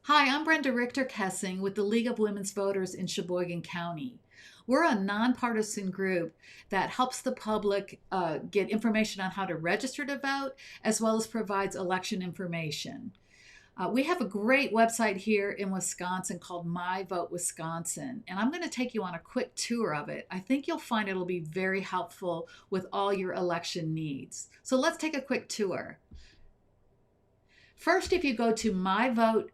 Hi, I'm Brenda Richter-Kessing with the League of Women's Voters in Sheboygan County. We're a nonpartisan group that helps the public get information on how to register to vote, as well as provides election information. We have a great website here in Wisconsin called MyVote Wisconsin, and I'm going to take you on a quick tour of it. I think you'll find it'll be very helpful with all your election needs. So let's take a quick tour. First, if you go to myvote.wi.gov,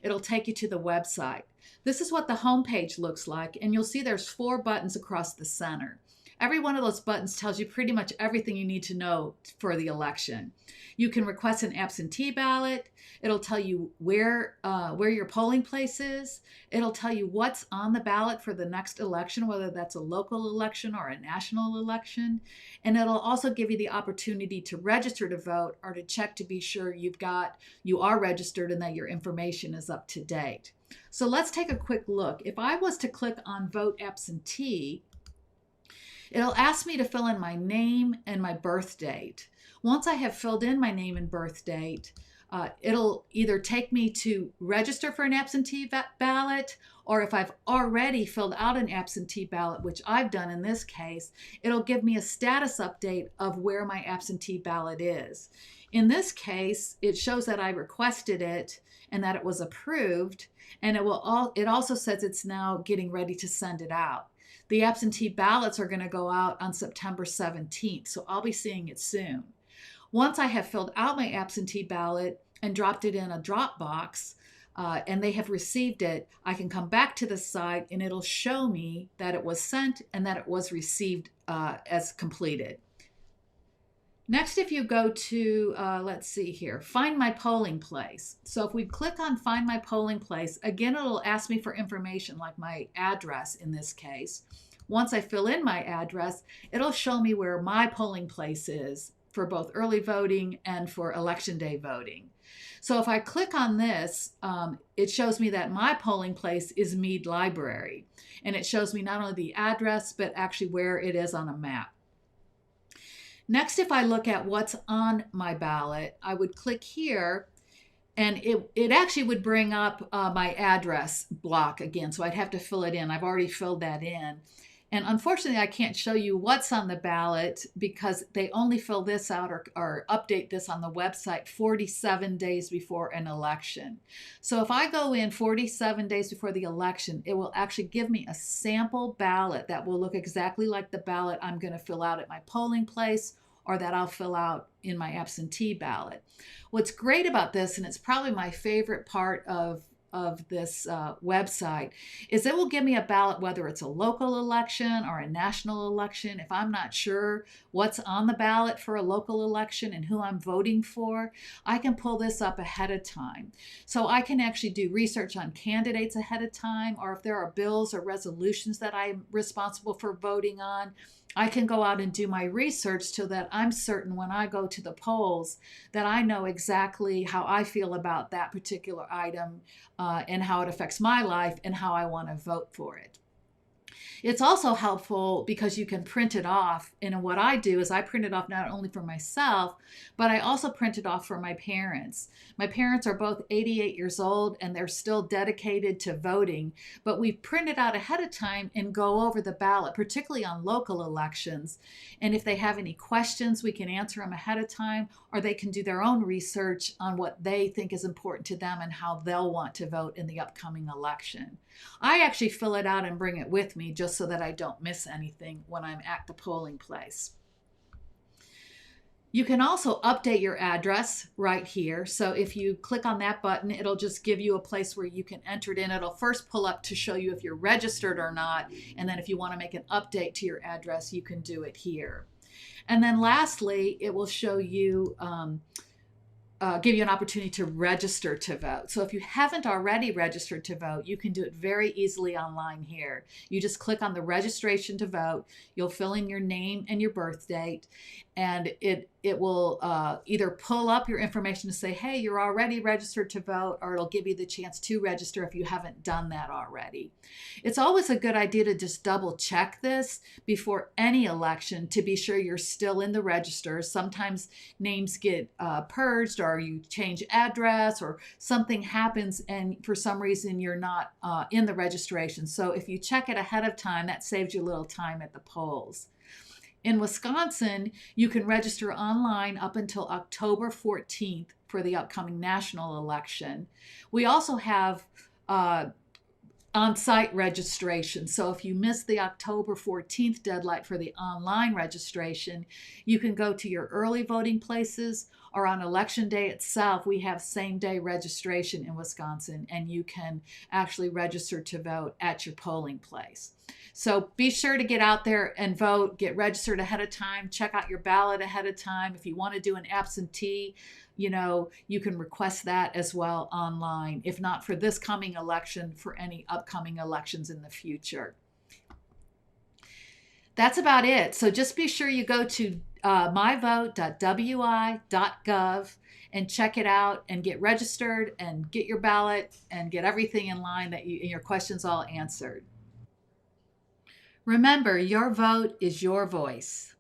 it'll take you to the website. This is what the homepage looks like, and you'll see there's 4 buttons across the center. Every one of those buttons tells you pretty much everything you need to know for the election. You can request an absentee ballot. It'll tell you where your polling place is. It'll tell you what's on the ballot for the next election, whether that's a local election or a national election. And it'll also give you the opportunity to register to vote or to check to be sure you are registered and that your information is up to date. So let's take a quick look. If I was to click on Vote Absentee, it'll ask me to fill in my name and my birth date. Once I have filled in my name and birth date, it'll either take me to register for an absentee ballot, or if I've already filled out an absentee ballot, which I've done in this case, it'll give me a status update of where my absentee ballot is. In this case, it shows that I requested it and that it was approved, and it also says it's now getting ready to send it out. The absentee ballots are going to go out on September 17th, so I'll be seeing it soon. Once I have filled out my absentee ballot and dropped it in a drop box, and they have received it, I can come back to the site and it'll show me that it was sent and that it was received as completed. Next, if you go to, let's see here, Find My Polling Place. So if we click on Find My Polling Place, again, it'll ask me for information like my address in this case. Once I fill in my address, it'll show me where my polling place is for both early voting and for election day voting. So if I click on this, it shows me that my polling place is Mead Library. And it shows me not only the address, but actually where it is on a map. Next, if I look at what's on my ballot, I would click here and it actually would bring up my address block again. So I'd have to fill it in. I've already filled that in. And unfortunately, I can't show you what's on the ballot because they only fill this out or update this on the website 47 days before an election. So if I go in 47 days before the election, it will actually give me a sample ballot that will look exactly like the ballot I'm going to fill out at my polling place or that I'll fill out in my absentee ballot. What's great about this, and it's probably my favorite part of this website, is it will give me a ballot whether it's a local election or a national election. If I'm not sure what's on the ballot for a local election and who I'm voting for, I can pull this up ahead of time. So I can actually do research on candidates ahead of time, or if there are bills or resolutions that I'm responsible for voting on, I can go out and do my research so that I'm certain when I go to the polls that I know exactly how I feel about that particular item and how it affects my life and how I want to vote for it. It's also helpful because you can print it off. And what I do is I print it off not only for myself, but I also print it off for my parents. My parents are both 88 years old and they're still dedicated to voting, but we print it out ahead of time and go over the ballot, particularly on local elections. And if they have any questions, we can answer them ahead of time, or they can do their own research on what they think is important to them and how they'll want to vote in the upcoming election. I actually fill it out and bring it with me just so that I don't miss anything when I'm at the polling place. You can also update your address right here. So if you click on that button, it'll just give you a place where you can enter it in. It'll first pull up to show you if you're registered or not. And then if you want to make an update to your address, you can do it here. And then lastly, it will show you give you an opportunity to register to vote. So if you haven't already registered to vote, you can do it very easily online here. You just click on the registration to vote. You'll fill in your name and your birth date. and it will either pull up your information to say, hey, you're already registered to vote, or it'll give you the chance to register if you haven't done that already. It's always a good idea to just double check this before any election to be sure you're still in the register. Sometimes names get purged, or you change address, or something happens and for some reason you're not in the registration. So if you check it ahead of time, that saves you a little time at the polls. In Wisconsin, you can register online up until October 14th for the upcoming national election. We also have on-site registration. So if you miss the October 14th deadline for the online registration, you can go to your early voting places, or on election day itself, we have same-day registration in Wisconsin, and you can actually register to vote at your polling place. So be sure to get out there and vote, get registered ahead of time, check out your ballot ahead of time. If you want to do an absentee, you can request that as well online, if not for this coming election, for any upcoming elections in the future. That's about it. So just be sure you go to myvote.wi.gov and check it out and get registered and get your ballot and get everything in line and your questions all answered. Remember, your vote is your voice.